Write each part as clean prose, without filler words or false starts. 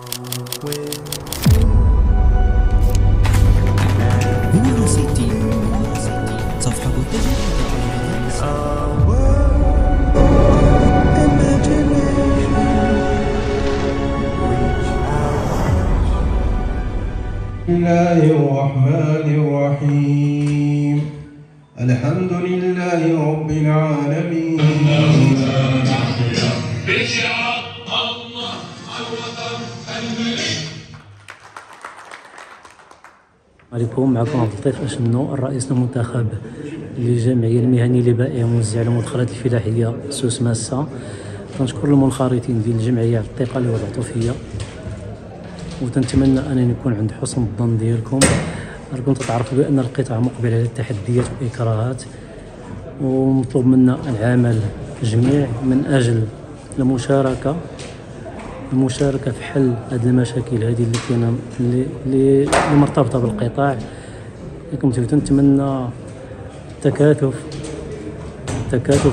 هو سيتي صفحة متجددة. بسم الله الرحمن الرحيم. الحمد لله رب العالمين. عليكم. معكم عبد اللطيف أشنو، الرئيس المنتخب للجمعية المهنية لبائع وموزع المدخرات الفلاحية سوس ماسة. كنشكر المنخرطين ديال الجمعية على الثقة اللي وضعتوا فيا، وتنتمنى انني نكون عند حسن الظن ديالكم. راكم تعرفوا بان القطاع مقبل على التحديات والاكراهات، ومطلوب منا العمل جميع من اجل المشاركه في حل هذه المشاكل هذه اللي كاينه اللي مرتبطه بالقطاع. لكم تنتمنى التكاتف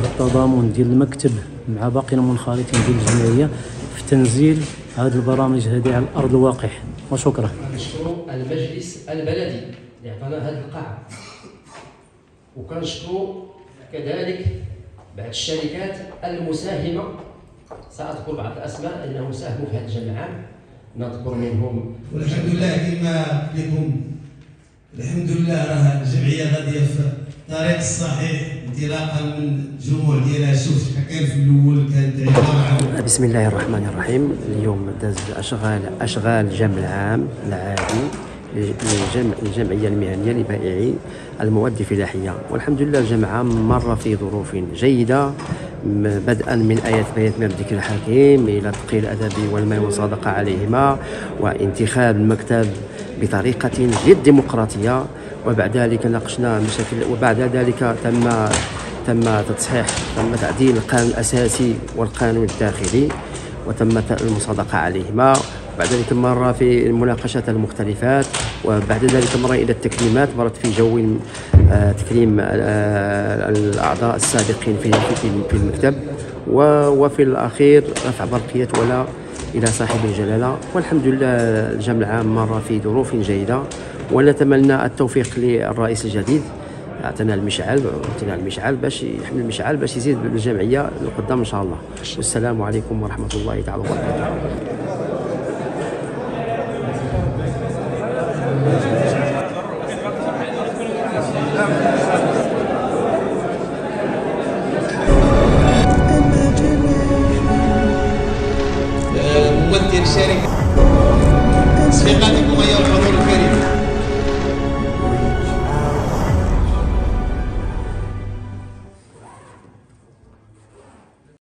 التضامن ديال المكتب مع باقي المنخرطين ديال الجمعيه في تنزيل هذه البرامج هذه على ارض الواقع. وشكرا. كنشكروا المجلس البلدي اللي عطانا هذه القاعه، وكنشكروا كذلك بعض الشركات المساهمه. ساذكر بعض الاسماء انهم ساهموا في هذا الجمع العام، نذكر منهم. والحمد لله كما لكم، الحمد لله راه الجمعيه غاديه في الطريق الصحيح انطلاقا من الجموع ديالها. شوف كان في الاول كانت عباره عن بسم الله الرحمن الرحيم. اليوم داز اشغال الجمع العام العادي للجمعيه المهنيه لبائعي المواد الفلاحيه، والحمد لله الجمع العام مر في ظروف جيده، بدءا من آيات بيات من الذكر الحكيم إلى تقي الأدب والمال والصدقة عليهما، وانتخاب المكتب بطريقة جد ديمقراطية. وبعد ذلك ناقشنا مشاكل، وبعد ذلك تم تعديل القانون الأساسي والقانون الداخلي، وتم المصادقة عليهما. بعد ذلك مر في المناقشات المختلفات، وبعد ذلك مر إلى التكريمات، مرت في جو تكريم الأعضاء السابقين في المكتب، وفي الأخير رفع برقية ولا إلى صاحب الجلالة. والحمد لله الجمع العام مر في ظروف جيدة، ونتمنى التوفيق للرئيس الجديد. اعطينا المشعل باش يحمل المشعل باش يزيد بالجمعية لقدام إن شاء الله. والسلام عليكم ورحمة الله تعالى وبركاته. ممثل شركه ثقتكم